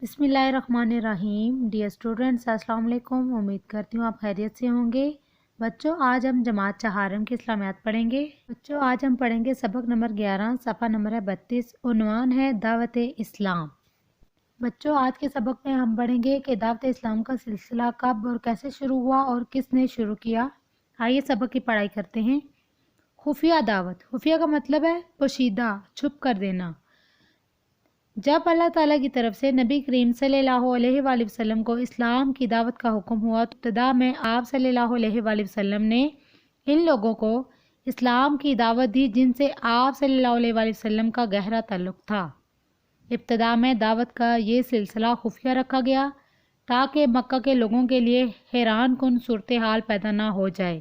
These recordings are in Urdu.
بسم اللہ الرحمن الرحیم۔ ڈیئر اسٹوڈنٹس، السلام علیکم۔ امید کرتی ہوں آپ خیریت سے ہوں گے۔ بچوں، آج ہم جماعت چہارم کی اسلامیات پڑھیں گے۔ بچوں، آج ہم پڑھیں گے سبق نمبر 11، صفحہ نمبر ہے 32۔ عنوان ہے دعوت اسلام۔ بچوں، آج کے سبق میں ہم پڑھیں گے کہ دعوت اسلام کا سلسلہ کب اور کیسے شروع ہوا اور کس نے شروع کیا۔ آئیے سبق کی پڑھائی کرتے ہیں۔ خفیہ دعوت۔ خفیہ کا مطلب ہے پوشیدہ، چھپ کر دینا۔ جب اللہ تعالیٰ کی طرف سے نبی کریم صلی اللہ علیہ وآلہ وسلم کو اسلام کی دعوت کا حکم ہوا تو ابتدا میں آپ صلی اللہ علیہ وآلہ وسلم نے ان لوگوں کو اسلام کی دعوت دی جن سے آپ صلی اللہ علیہ وآلہ وسلم کا گہرا تعلق تھا۔ ابتدا میں دعوت کا یہ سلسلہ خفیہ رکھا گیا تاکہ مکہ کے لوگوں کے لیے حیران کن صورتحال پیدا نہ ہو جائے۔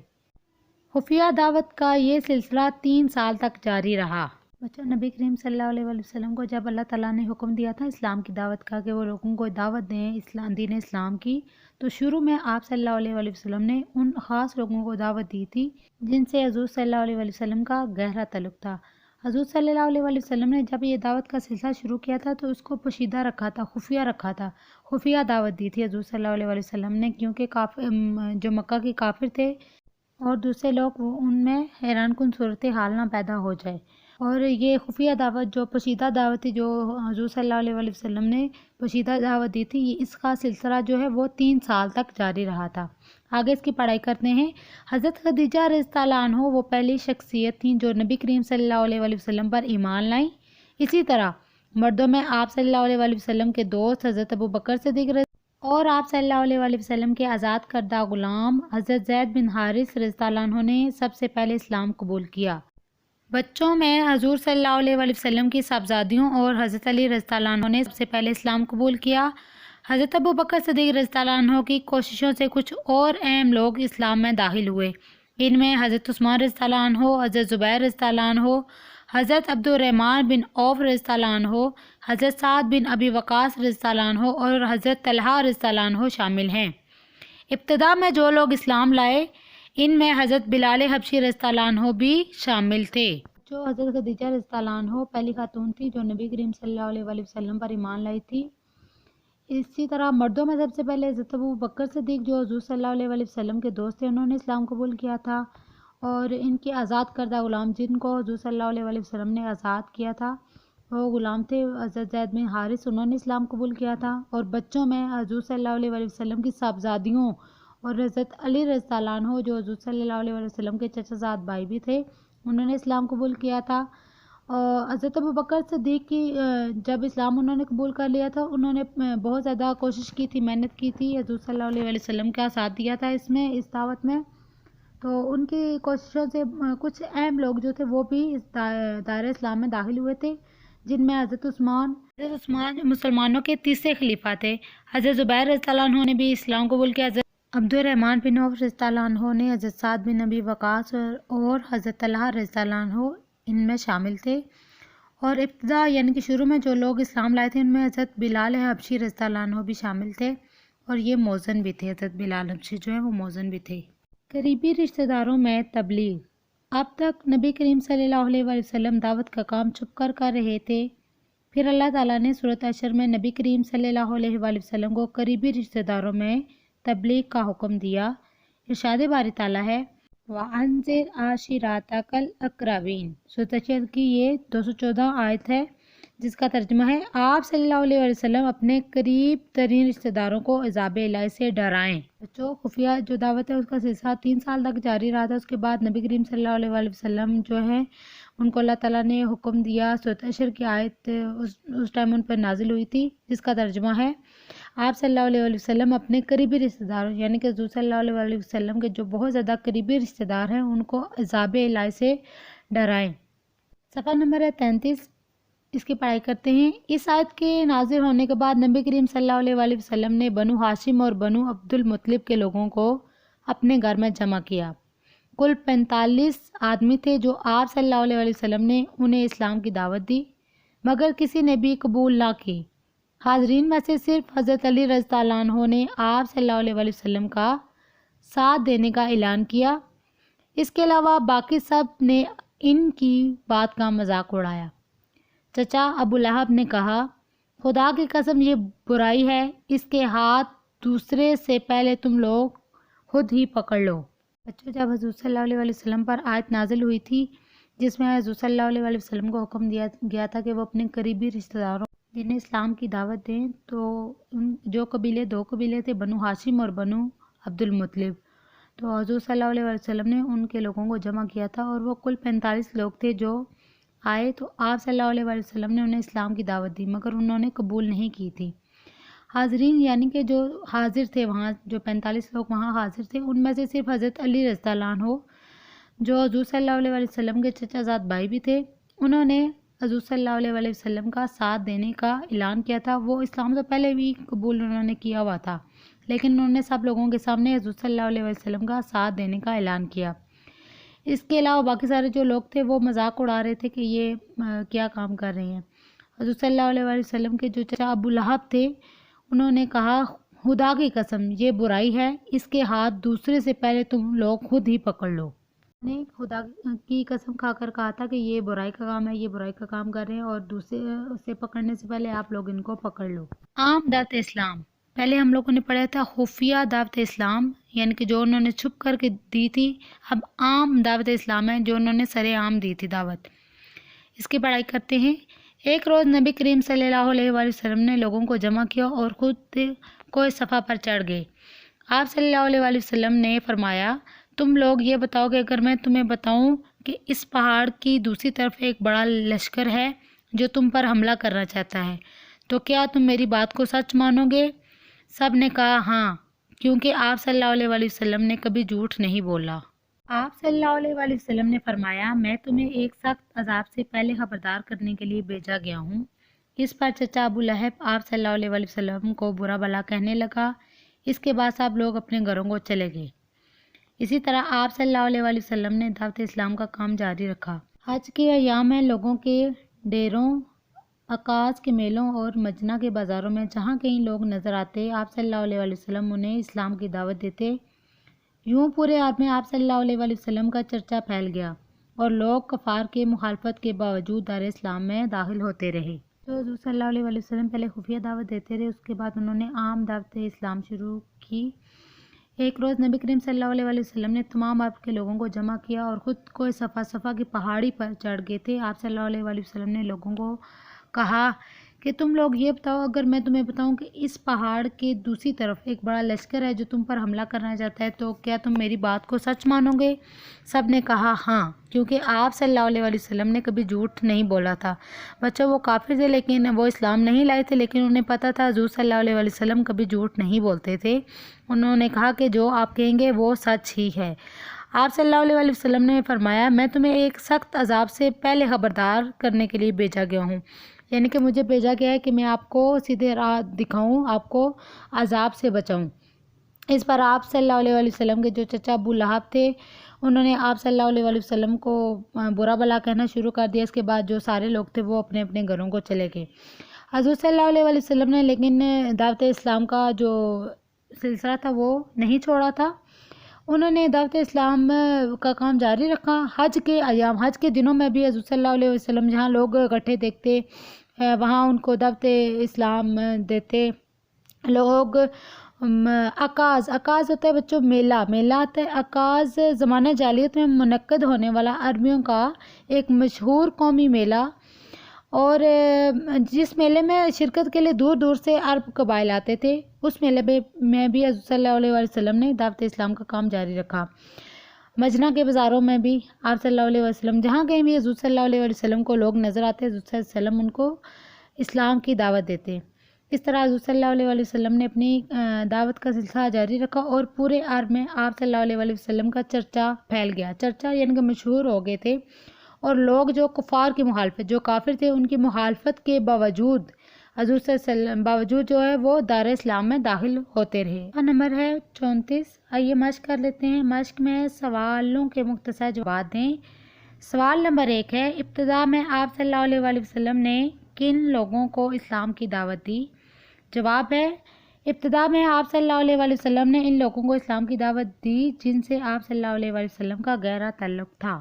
خفیہ دعوت کا یہ سلسلہ 3 سال تک جاری رہا۔ بچوں، نبی کریم صلی اللہ علیہ وآلہ وسلم کو جب اللہ تعالیٰ نے حکم دیا تھا اسلام کی دعوت کا کہ وہ لوگوں کو دعوت دیں دین اسلام کی، تو شروع میں آپ صلی اللہ علیہ وآلہ وسلم نے ان خاص لوگوں کو دعوت دی تھی جن سے حضور صلی اللہ علیہ وآلہ وسلم کا گہرا تعلق تھا۔ حضور صلی اللہ علیہ وآلہ وسلم نے جب یہ دعوت کا سلسلہ شروع کیا تھا تو اس کو پوشیدہ رکھا تھا، خفیہ رکھا تھا، خفیہ دعوت دی تھی حضور صلی اللہ علیہ وآلہ وسلم نے، کیونکہ جو مکہ کے کافر تھے اور دوسرے لوگ ان میں حیران کن صورتحال نہ پیدا ہو جائے۔ اور یہ خفیہ دعوت جو پوشیدہ دعوت تھی جو حضور صلی اللہ علیہ وآلہ وسلم نے پوشیدہ دعوت دی تھی، اس کا سلسلہ جو ہے وہ 3 سال تک جاری رہا تھا۔ آگے اس کی پڑھائی کرتے ہیں۔ حضرت خدیجہ رضی اللہ عنہ وہ پہلی شخصیت تھیں جو نبی کریم صلی اللہ علیہ وآلہ وسلم پر ایمان لائیں۔ اسی طرح مردوں میں آپ صلی اللہ علیہ وآلہ وسلم کے دوست حضرت ابوبکر صدیق اور آپ صلی اللہ علیہ وآلہ وسلم کے آزاد کردہ غلام حضرت زید بن حارث رضی اللہ عنہ نے سب سے پہلے اسلام قبول کیا۔ بچوں میں حضور صلی اللہ علیہ وآلہ وسلم کی صاحبزادیوں اور حضرت علی رضی اللہ عنہ نے سب سے پہلے اسلام قبول کیا۔ حضرت ابوبکر صدیق رضی اللہ عنہ کی کوششوں سے کچھ اور اہم لوگ اسلام میں داخل ہوئے۔ ان میں حضرت عثمان رضی اللہ عنہ، حضرت زبیر رضی اللہ عنہ، حضرت عبد الرحمن بن عوف رضی اللہ عنہ، حضرت سعد بن ابی وقاص رضی اللہ عنہ اور حضرت طلحہ رضی اللہ عنہ شامل ہیں۔ ابتدا میں جو لوگ اسلام لائے ان میں حضرت بلال حبشی رضی اللہ عنہ بھی شامل تھے۔ جو حضرت خدیجہ رضی اللہ عنہ پہلی خاتون تھی جو نبی کریم صلی اللہ علیہ وآلہ وسلم پر ایمان لائی تھی۔ اسی طرح مردوں میں سب سے پہلے حضرت ابوبکر صدیق جو حضور صلی اللہ علیہ وآلہ وسلم کے دوست تھے، انہوں نے اسلام قبول کیا تھا، اور ان کے آزاد کردہ غلام جن کو حضور صلی اللہ علیہ وآلہ وسلم نے آزاد کیا تھا وہ غلام تھے حضرت زید بن حارث، انہوں نے اسلام قبول کیا تھا۔ اور بچوں میں حضور صلی اللہ علیہ وآلہ وسلم کی صاحبزادیوں اور حضرت علی رضی اللہ عنہ جو حضور صلی اللہ علیہ وآلہ وسلم کے چچا زاد بھائی بھی تھے، انہوں نے اسلام قبول کیا تھا۔ اور حضرت ابوبکر صدیق کی جب اسلام انہوں نے قبول کر لیا تھا، انہوں نے بہت زیادہ کوشش کی تھی، محنت کی تھی، حضور صلی اللہ علیہ وآلہ وسلم کا ساتھ دیا تھا اس دعوت میں۔ تو ان کی کوششوں سے کچھ اہم لوگ جو تھے وہ بھی اس دائرہ اسلام میں داخل ہوئے تھے، جن میں حضرت عثمان مسلمانوں کے تیسرے خلیفہ تھے۔ حضرت زبیر رضی اللہ عنہ نے بھی اسلام قبول کیا۔ حضرت عبد الرحمن بن عوف رضی اللہ عنہ نے، حضرت سعد بن ابی وقاص اور حضرت طلحہ رضی اللہ عنہ ان میں شامل تھے۔ اور ابتدا یعنی کہ شروع میں جو لوگ اسلام لائے تھے ان میں حضرت بلال حبشی رضی اللہ عنہ بھی شامل تھے، اور یہ مؤذن بھی تھے، حضرت بلال حبشی جو ہیں وہ مؤذن بھی تھے۔ قریبی رشتہ داروں میں تبلیغ۔ اب تک نبی کریم صلی اللہ علیہ وآلہ وسلم دعوت کا کام چھپ کر رہے تھے، پھر اللہ تعالیٰ نے سورۃ حشر میں نبی کریم صلی اللہ علیہ وآلہ وسلم کو قریبی رشتہ داروں میں تبلیغ کا حکم دیا۔ ارشاد باری تعالیٰ ہے وَأَنذِرْ عَشِيرَتَكَ الْأَقْرَبِينَ۔ سورۃ حشر کی یہ 214 آیت ہے، جس کا ترجمہ ہے آپ صلی اللہ علیہ وسلم اپنے قریب ترین رشتہ داروں کو عذاب الہی سے ڈرائیں۔ بچوں، خفیہ جو دعوت ہے اس کا سلسلہ 3 سال تک جاری رہا تھا۔ اس کے بعد نبی کریم صلی اللہ علیہ وسلم جو ہے ان کو اللہ تعالیٰ نے حکم دیا، سورۃ حشر کی آیت اس ٹائم ان پر نازل ہوئی تھی، جس کا ترجمہ ہے آپ صلی اللہ علیہ وسلم اپنے قریبی رشتہ داروں یعنی کہ حضور صلی اللہ علیہ وسلم کے جو بہت زیادہ قریبی رشتہ دار ہیں ان کو عذاب الہی سے ڈرائیں۔ صفحہ نمبر ہے 33، اس کی پڑھائی کرتے ہیں۔ اس آیت کے نازل ہونے کے بعد نبی کریم صلی اللہ علیہ وسلم نے بنو ہاشم اور بنو عبد المطلب کے لوگوں کو اپنے گھر میں جمع کیا۔ کل 45 آدمی تھے جو آپ صلی اللہ علیہ وسلم نے انہیں اسلام کی دعوت دی، مگر کسی نے بھی قبول نہ کی۔ حاضرین میں سے صرف حضرت علی رضی اللہ عنہ نے آپ صلی اللہ علیہ وسلم کا ساتھ دینے کا اعلان کیا۔ اس کے علاوہ باقی سب نے ان کی بات کا مذاق اڑایا۔ چچا ابو لہب نے کہا خدا کی قسم یہ برائی ہے، اس کے ہاتھ دوسرے سے پہلے تم لوگ خود ہی پکڑ لو۔ بچوں، جب حضور صلی اللہ علیہ وسلم پر آیت نازل ہوئی تھی جس میں حضور صلی اللہ علیہ وسلم کو حکم دیا گیا تھا کہ وہ اپنے قریبی رشتہ داروں جنہیں اسلام کی دعوت دیں، تو جو قبیلے 2 قبیلے تھے، بنو ہاشم اور بنو عبد المطلب، تو حضور صلی اللہ علیہ وسلم نے ان کے لوگوں کو جمع کیا تھا اور وہ کل 45 لوگ تھے جو آئے، تو آپ صلی اللہ علیہ وسلم نے انہیں اسلام کی دعوت دی مگر انہوں نے قبول نہیں کی تھی۔ حاضرین یعنی کہ جو حاضر تھے وہاں، جو 45 لوگ وہاں حاضر تھے، ان میں سے صرف حضرت علی رضی اللہ عنہ جو حضور صلی اللہ علیہ وسلم کے چچا زاد بھائی بھی تھے، انہوں نے حضور صلی اللہ علیہ وسلم کا ساتھ دینے کا اعلان کیا تھا۔ وہ اسلام سے پہلے بھی قبول انہوں نے کیا ہوا تھا، لیکن انہوں نے سب لوگوں کے سامنے حضور صلی اللہ علیہ وسلم کا ساتھ دینے کا اعلان کیا۔ اس کے علاوہ باقی سارے جو لوگ تھے وہ مذاق اڑا رہے تھے کہ یہ کیا کام کر رہے ہیں۔ حضور صلی اللہ علیہ وسلم کے جو چچا ابو لہب تھے، انہوں نے کہا خدا کی قسم یہ برائی ہے، اس کے ہاتھ دوسرے سے پہلے تم لوگ خود ہی پکڑ لو۔ نے خدا کی قسم کھا کر کہا تھا کہ یہ برائی کا کام ہے، یہ برائی کا کام کر رہے ہیں اور دوسرے سے پکڑنے سے پہلے آپ لوگ ان کو پکڑ لو۔ عام دعوت اسلام، پہلے ہم لوگوں نے پڑھا تھا خفیہ دعوت اسلام، یعنی کہ جو انہوں نے چھپ کر کے دی تھی۔ اب عام دعوت اسلام ہے جو انہوں نے سرے عام دی تھی دعوت۔ اس کی پڑھائی کرتے ہیں۔ ایک روز نبی کریم صلی اللہ علیہ وسلم نے لوگوں کو جمع کیا اور خود کوئی صفحہ پر چڑھ گئے۔ آپ صلی اللہ علیہ وسلم نے فرمایا، تم لوگ یہ بتاؤ کہ اگر میں تمہیں بتاؤں کہ اس پہاڑ کی دوسری طرف ایک بڑا لشکر ہے جو تم پر حملہ کرنا چاہتا ہے، تو کیا تم میری بات کو سچ مانو گے؟ سب نے کہا ہاں، کیونکہ آپ صلی اللہ علیہ وسلم نے کبھی جھوٹ نہیں بولا۔ آپ صلی اللہ علیہ وسلم نے فرمایا، میں تمہیں ایک سخت عذاب سے پہلے خبردار کرنے کے لیے بھیجا گیا ہوں۔ اس پر چچا ابو لہب آپ صلی اللہ علیہ وسلم کو برا بھلا کہنے لگا۔ اس کے بعد سب لوگ اپنے گھروں کو چلے گئے۔ اسی طرح آپ صلی اللہ علیہ وسلم نے دعوت اسلام کا کام جاری رکھا۔ حج کے ایام میں لوگوں کے ڈیروں، عکاظ کے میلوں اور مجنہ کے بازاروں میں جہاں کہیں لوگ نظر آتے، آپ صلی اللہ علیہ وسلم انہیں اسلام کی دعوت دیتے۔ یوں پورے عالم میں آپ صلی اللہ علیہ وسلم کا چرچا پھیل گیا اور لوگ کفار کے مخالفت کے باوجود دار اسلام میں داخل ہوتے رہے۔ جو حضور صلی اللہ علیہ وسلم پہلے خفیہ دعوت دیتے رہے، اس کے بعد انہوں نے عام دعوت اسلام شروع کی۔ ایک روز نبی کریم صلی اللہ علیہ وسلم نے تمام عرب کے لوگوں کو جمع کیا اور خود کوئی صفا کی پہاڑی پر چڑھ گئے تھے۔ آپ صلی اللہ علیہ وسلم نے لوگوں کو کہا کہ تم لوگ یہ بتاؤ، اگر میں تمہیں بتاؤں کہ اس پہاڑ کے دوسری طرف ایک بڑا لشکر ہے جو تم پر حملہ کرنا چاہتا ہے، تو کیا تم میری بات کو سچ مانو گے؟ سب نے کہا ہاں، کیونکہ آپ صلی اللہ علیہ وسلم نے کبھی جھوٹ نہیں بولا تھا۔ بچوں، وہ کافر تھے لیکن وہ اسلام نہیں لائے تھے، لیکن انہیں پتہ تھا حضور صلی اللہ علیہ وسلم کبھی جھوٹ نہیں بولتے تھے۔ انہوں نے کہا کہ جو آپ کہیں گے وہ سچ ہی ہے۔ آپ صلی اللہ علیہ وسلم نے فرمایا، میں تمہیں ایک سخت عذاب سے پہلے خبردار کرنے کے لیے بھیجا گیا ہوں، یعنی کہ مجھے بھیجا گیا ہے کہ میں آپ کو سیدھے راہ دکھاؤں، آپ کو عذاب سے بچاؤں۔ اس پر آپ صلی اللہ علیہ وسلم کے جو چچا ابو لہب تھے، انہوں نے آپ صلی اللہ علیہ وسلم کو برا بھلا کہنا شروع کر دیا۔ اس کے بعد جو سارے لوگ تھے وہ اپنے اپنے گھروں کو چلے گئے۔ حضور صلی اللہ علیہ وسلم نے لیکن دعوت اسلام کا جو سلسلہ تھا وہ نہیں چھوڑا تھا۔ انہوں نے دعوت اسلام کا کام جاری رکھا۔ حج کے ایام، حج کے دنوں میں بھی حضور صلی اللہ علیہ وسلم جہاں لوگ اکٹھے دیکھتے وہاں ان کو دعوت اسلام دیتے لوگ۔ عکاظ ہوتا ہے بچوں میلہ آتا ہے۔ عکاظ زمانہ جاہلیت میں منعقد ہونے والا عربیوں کا ایک مشہور قومی میلہ، اور جس میلے میں شرکت کے لیے دور دور سے عرب قبائل آتے تھے، اس میلے میں بھی حضور صلی اللہ علیہ وسلم نے دعوت اسلام کا کام جاری رکھا۔ مجنہ کے بازاروں میں بھی آپ صلی اللہ علیہ وسلم جہاں کہیں بھی حضور صلی اللہ علیہ وسلم کو لوگ نظر آتے، حضور صلی اللہ علیہ وسلم ان کو اسلام کی دعوت دیتے۔ اس طرح حضور صلی اللہ علیہ وسلم نے اپنی دعوت کا سلسلہ جاری رکھا اور پورے عرب میں آپ صلی اللہ علیہ وسلم کا چرچا پھیل گیا۔ چرچا یعنی کہ مشہور ہو گئے تھے، اور لوگ جو کفار کی مخالفت، جو کافر تھے، ان کی مخالفت کے باوجود حضور صلی اللہ علیہ وسلم باوجود جو ہے وہ دار اسلام میں داخل ہوتے رہے۔ نمبر ہے 34۔ آئیے مشق کر لیتے ہیں۔ مشق میں سوالوں کے مختصر جواب دیں۔ سوال نمبر 1 ہے، ابتدا میں آپ صلی اللہ علیہ وسلم نے کن لوگوں کو اسلام کی دعوت دی؟ جواب ہے، ابتدا میں آپ صلی اللہ علیہ وسلم نے ان لوگوں کو اسلام کی دعوت دی جن سے آپ صلی اللہ علیہ وسلم کا گہرا تعلق تھا۔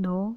2